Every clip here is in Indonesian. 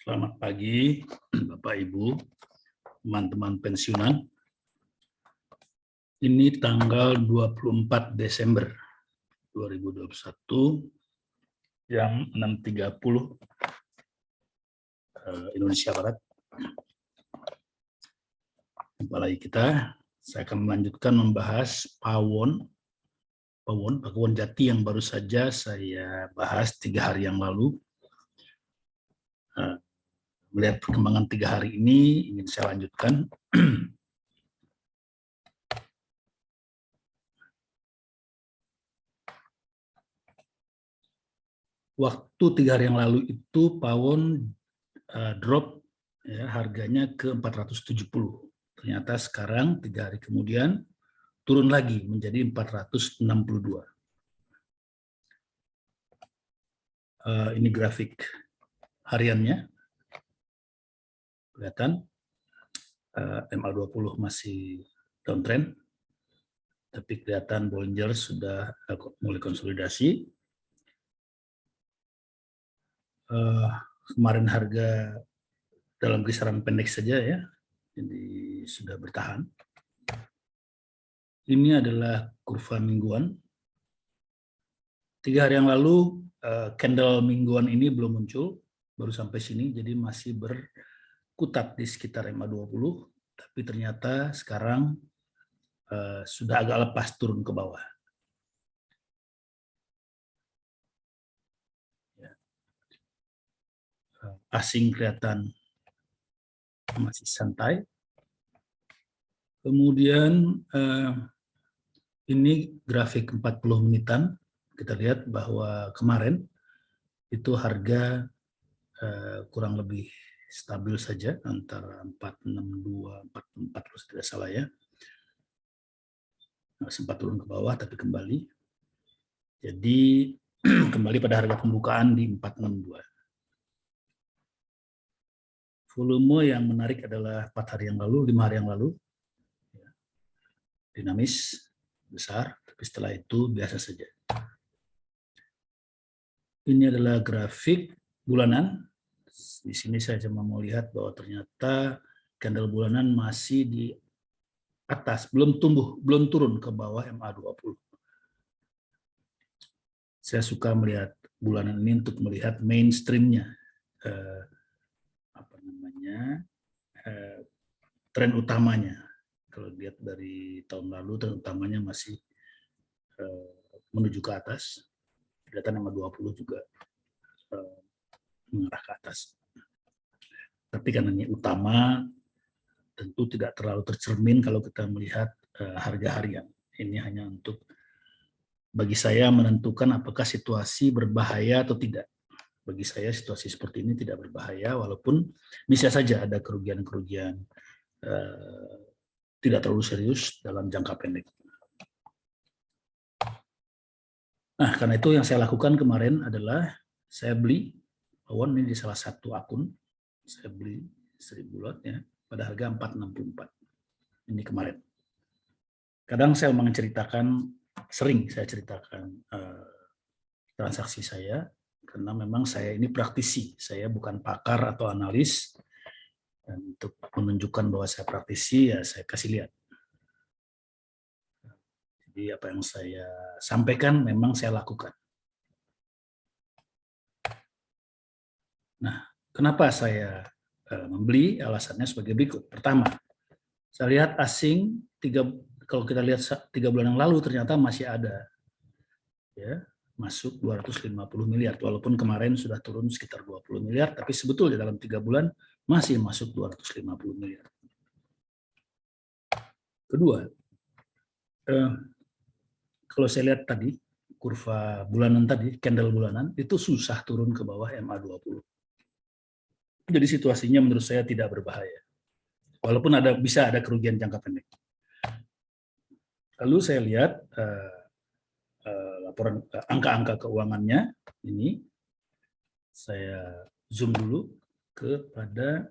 Selamat pagi, Bapak Ibu, teman-teman pensiunan. Ini tanggal 24 Desember 2021 jam 6.30 Indonesia Barat. Jumpa lagi kita. Saya akan melanjutkan membahas Pawon Jati yang baru saja saya bahas 3 hari yang lalu. Melihat perkembangan 3 hari ini, ingin saya lanjutkan. Waktu 3 hari yang lalu itu Pawon drop ya, harganya ke 470. Ternyata sekarang 3 hari kemudian turun lagi menjadi 462. Ini grafik hariannya. Kelihatan MA20 masih downtrend, tapi kelihatan Bollinger sudah mulai konsolidasi. Kemarin harga dalam kisaran pendek saja ya, jadi sudah bertahan. Ini adalah kurva mingguan. 3 hari yang lalu candle mingguan ini belum muncul, baru sampai sini, jadi masih berkutat di sekitar MA20, tapi ternyata sekarang sudah agak lepas turun ke bawah. Asing kelihatan masih santai. Kemudian ini grafik 40 menitan. Kita lihat bahwa kemarin itu harga kurang lebih stabil saja antara 462, 44 kalau tidak salah ya. Sempat turun ke bawah tapi kembali. Jadi kembali pada harga pembukaan di 462. Volume yang menarik adalah 4 hari yang lalu, 5 hari yang lalu. Dinamis, besar, tapi setelah itu biasa saja. Ini adalah grafik bulanan. Di sini saya cuma mau lihat bahwa ternyata candle bulanan masih di atas, belum turun ke bawah MA20. Saya suka melihat bulanan ini untuk melihat mainstream-nya. Tren utamanya. Kalau lihat dari tahun lalu, tren utamanya masih menuju ke atas. Kelihatan MA20 juga mengarah ke atas. Tapi karena ini utama, tentu tidak terlalu tercermin kalau kita melihat harga harian. Ini hanya untuk bagi saya menentukan apakah situasi berbahaya atau tidak. Bagi saya situasi seperti ini tidak berbahaya, walaupun bisa saja ada kerugian-kerugian tidak terlalu serius dalam jangka pendek. Nah, karena itu yang saya lakukan kemarin adalah saya beli Pawon ini di salah satu akun. Saya beli 1000 lot ya, pada harga 464. Ini kemarin. Kadang saya menceritakan, sering saya ceritakan transaksi saya, karena memang saya ini praktisi. Saya bukan pakar atau analis. Dan untuk menunjukkan bahwa saya praktisi, ya saya kasih lihat. Jadi apa yang saya sampaikan memang saya lakukan. Nah, kenapa saya membeli? Alasannya sebagai berikut. Pertama, saya lihat asing, kalau kita lihat 3 bulan yang lalu ternyata masih ada. Ya, masuk 250 miliar, walaupun kemarin sudah turun sekitar 20 miliar, tapi sebetulnya dalam 3 bulan masih masuk 250 miliar. Kedua, kalau saya lihat tadi, kurva bulanan tadi, candle bulanan, itu susah turun ke bawah MA20. Jadi situasinya menurut saya tidak berbahaya. Walaupun bisa ada kerugian jangka pendek. Lalu saya lihat laporan angka-angka keuangannya ini. Saya zoom dulu kepada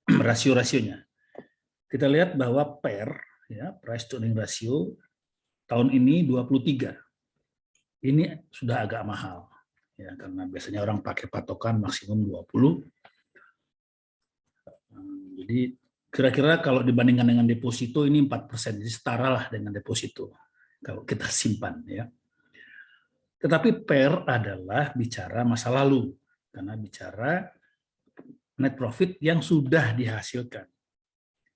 rasio-rasionya. Kita lihat bahwa PER, ya, price to earning ratio, tahun ini 23. Ini sudah agak mahal. Ya, karena biasanya orang pakai patokan maksimum 20. Jadi kira-kira kalau dibandingkan dengan deposito ini 4%, jadi setara lah dengan deposito kalau kita simpan ya. Tetapi PER adalah bicara masa lalu, karena bicara net profit yang sudah dihasilkan.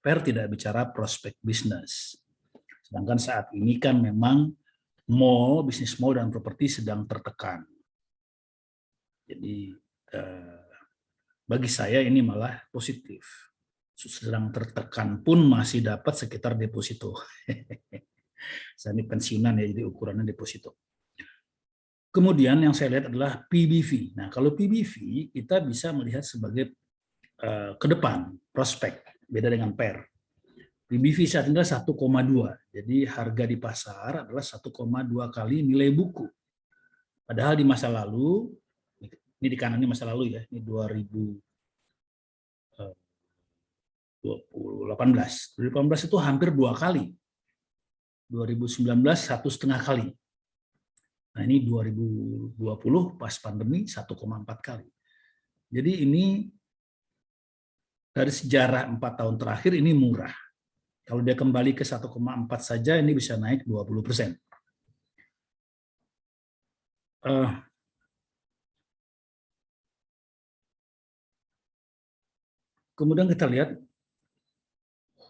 PER tidak bicara prospek bisnis. Sedangkan saat ini kan memang bisnis mall dan properti sedang tertekan. Jadi bagi saya ini malah positif. Sedang tertekan pun masih dapat sekitar deposito. Saya ini pensiunan ya, jadi ukurannya deposito. Kemudian yang saya lihat adalah PBV. Nah, kalau PBV kita bisa melihat sebagai ke depan, prospek, beda dengan PER. PBV saat ini adalah 1,2. Jadi harga di pasar adalah 1,2 kali nilai buku. Padahal di masa lalu, ini di kanan ini masa lalu ya, ini 2018 itu hampir 2 kali. 2019 1,5 kali. Nah ini 2020 pas pandemi 1,4 kali. Jadi ini dari sejarah 4 tahun terakhir ini murah. Kalau dia kembali ke 1,4 saja ini bisa naik 20%. Kemudian kita lihat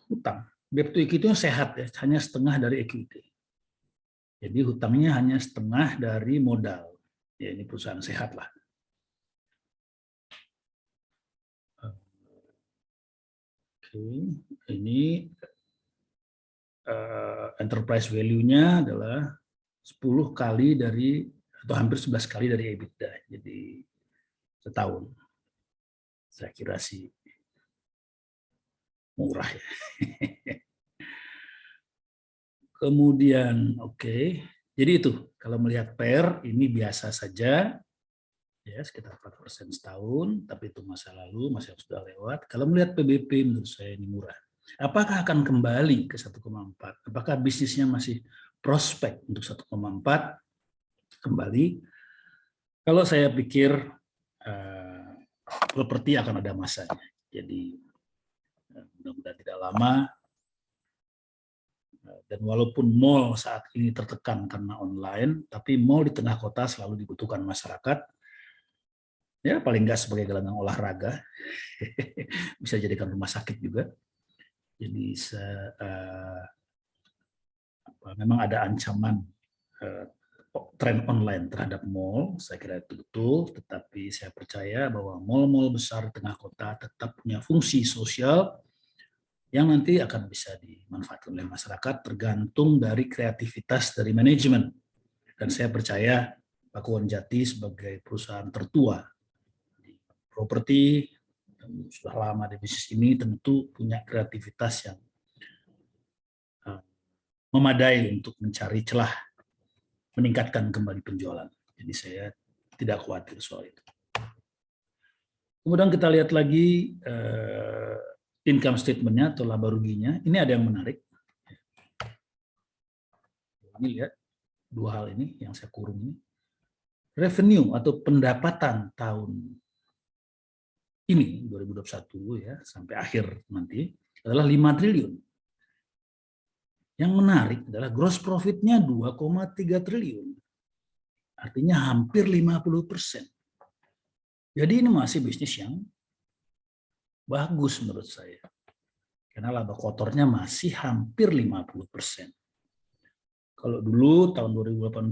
hutang. Debt to equity itu sehat ya, hanya setengah dari equity. Jadi hutangnya hanya setengah dari modal. Ya ini perusahaan sehat lah. Oke, ini enterprise value-nya adalah 10 kali dari atau hampir 11 kali dari EBITDA. Jadi setahun. Saya kira sih murah ya. Kemudian jadi itu kalau melihat PER ini biasa saja ya sekitar 4% setahun, tapi itu masa lalu, masa yang sudah lewat. Kalau melihat PBP menurut saya ini murah. Apakah akan kembali ke 1,4? Apakah bisnisnya masih prospek untuk 1,4 kembali? Kalau saya pikir properti akan ada masanya. Jadi mudah-mudahan tidak lama. Dan walaupun mall saat ini tertekan karena online, tapi mall di tengah kota selalu dibutuhkan masyarakat. Ya paling nggak sebagai gelanggang olahraga, bisa jadikan rumah sakit juga. Jadi memang ada ancaman tren online terhadap mall, saya kira itu betul. Tetapi saya percaya bahwa mall-mall besar di tengah kota tetap punya fungsi sosial yang nanti akan bisa dimanfaatkan oleh masyarakat tergantung dari kreativitas dari manajemen. Dan saya percaya Pakuwon Jati sebagai perusahaan tertua di properti, sudah lama di bisnis ini, tentu punya kreativitas yang memadai untuk mencari celah meningkatkan kembali penjualan. Jadi saya tidak khawatir soal itu. Kemudian kita lihat lagi income statement-nya atau laba ruginya. Ini ada yang menarik. Ini lihat dua hal ini yang saya kurung ini. Revenue atau pendapatan tahun ini 2021 ya sampai akhir nanti adalah 5 triliun. Yang menarik adalah gross profit-nya 2,3 triliun. Artinya hampir 50%. Jadi ini masih bisnis yang bagus menurut saya. Karena laba kotornya masih hampir 50%. Kalau dulu tahun 2018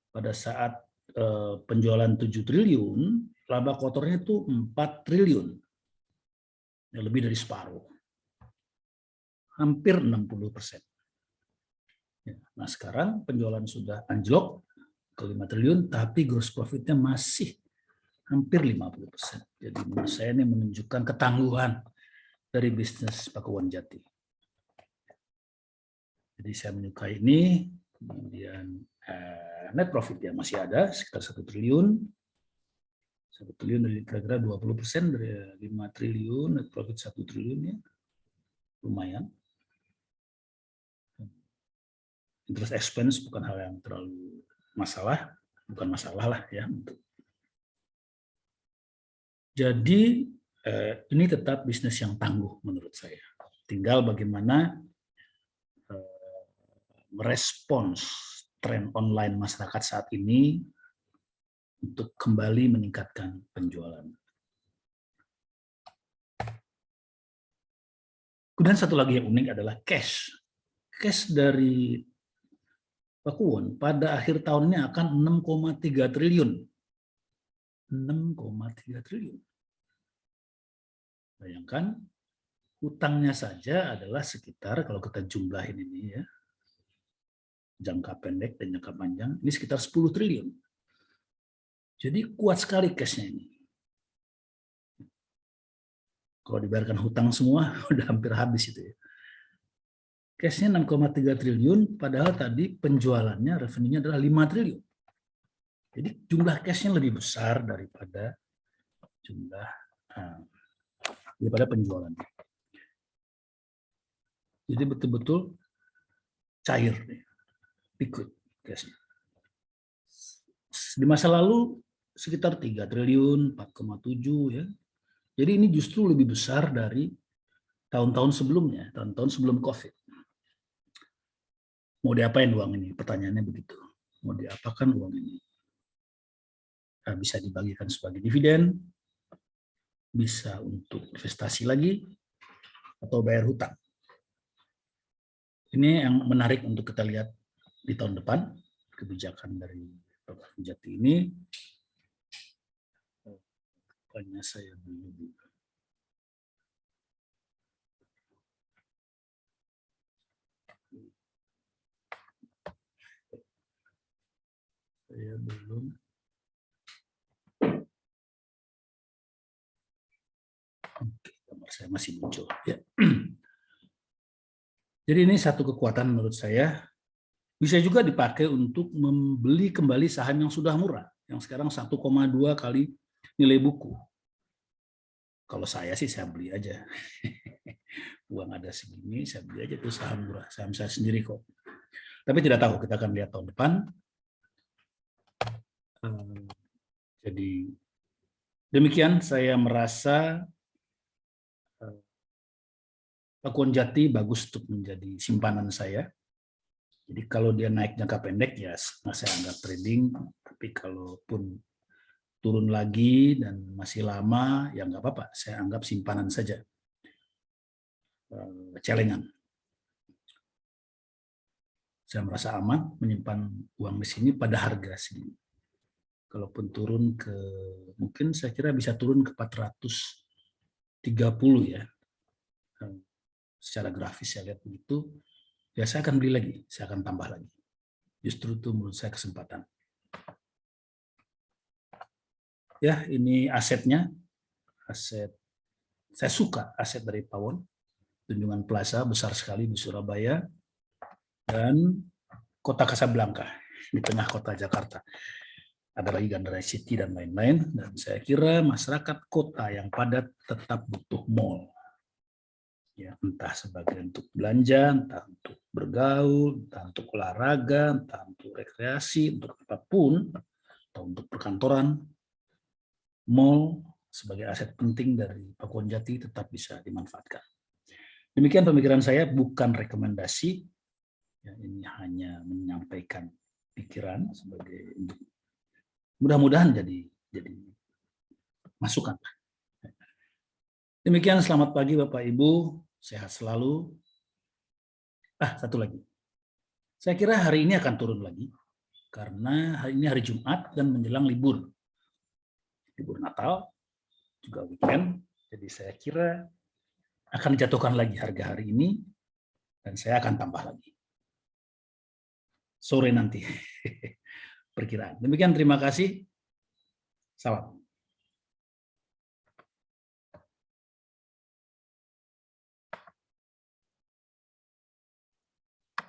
pada saat penjualan 7 triliun, laba kotornya itu 4 triliun. Ya, lebih dari separuh. Hampir 60%. Nah sekarang penjualan sudah anjlok ke 5 triliun, tapi gross profitnya masih hampir 50%. Jadi menurut saya ini menunjukkan ketangguhan dari bisnis Pakuwon Jati. Jadi saya menyukai ini. Kemudian net profit yang masih ada sekitar 1 triliun. 1 triliun dari kira-kira 20% dari 5 triliun, net profit 1 triliun ya. Lumayan. Interest expense bukan hal yang terlalu bukan masalah lah ya. Jadi ini tetap bisnis yang tangguh menurut saya. Tinggal bagaimana merespons tren online masyarakat saat ini untuk kembali meningkatkan penjualan. Kemudian satu lagi yang unik adalah cash. Cash dari Pakuwon pada akhir tahun ini akan 6,3 triliun. 6,3 triliun. Bayangkan, hutangnya saja adalah sekitar, kalau kita jumlahin ini ya, jangka pendek dan jangka panjang, ini sekitar 10 triliun. Jadi kuat sekali cashnya ini. Kalau dibayarkan hutang semua, udah hampir habis itu ya. Cashnya 6,3 triliun, padahal tadi penjualannya, revenue-nya adalah 5 triliun. Jadi jumlah cashnya lebih besar daripada daripada penjualannya. Jadi betul-betul cair, liquid cashnya. Di masa lalu sekitar 3 triliun, 4,7 ya. Jadi ini justru lebih besar dari tahun-tahun sebelumnya, tahun-tahun sebelum COVID. Mau diapain uang ini? Pertanyaannya begitu. Mau diapakan uang ini? Bisa dibagikan sebagai dividen, bisa untuk investasi lagi, atau bayar hutang. Ini yang menarik untuk kita lihat di tahun depan, kebijakan dari Bapak Jati ini. Pokoknya saya dulu. Saya belum. Oke, gambar saya masih muncul. Ya. Jadi ini satu kekuatan menurut saya. Bisa juga dipakai untuk membeli kembali saham yang sudah murah, yang sekarang 1,2 kali nilai buku. Kalau saya sih saya beli aja. Uang ada segini, saya beli aja tuh saham murah, saham saya sendiri kok. Tapi tidak tahu, kita akan lihat tahun depan. Jadi demikian saya merasa Pakuwon Jati bagus untuk menjadi simpanan saya. Jadi kalau dia naik jangka pendek ya saya anggap trading, tapi kalaupun turun lagi dan masih lama ya nggak apa-apa, saya anggap simpanan saja, celengan. Saya merasa aman menyimpan uang di sini pada harga segini. Kalaupun turun ke, mungkin saya kira bisa turun ke 430 ya, secara grafis saya lihat begitu, ya saya akan beli lagi, saya akan tambah lagi. Justru itu menurut saya kesempatan. Ya, ini asetnya, aset. Saya suka aset dari Pawon, Tunjungan Plaza besar sekali di Surabaya, dan Kota Kasablanka di tengah kota Jakarta. Ada lagi Gandaria City dan lain-lain. Dan saya kira masyarakat kota yang padat tetap butuh mall. Ya, entah sebagai untuk belanja, entah untuk bergaul, entah untuk olahraga, entah untuk rekreasi, untuk apapun, atau untuk perkantoran, mall sebagai aset penting dari Pakuwon Jati tetap bisa dimanfaatkan. Demikian pemikiran saya, bukan rekomendasi. Ya, ini hanya menyampaikan pikiran sebagai untuk mudah-mudahan jadi masukan. Demikian, selamat pagi Bapak Ibu, sehat selalu. Satu lagi. Saya kira hari ini akan turun lagi karena hari ini hari Jumat dan menjelang libur. Libur Natal juga weekend. Jadi saya kira akan dijatuhkan lagi harga hari ini dan saya akan tambah lagi. Sore nanti. Perkiraan. Demikian, terima kasih. Salam.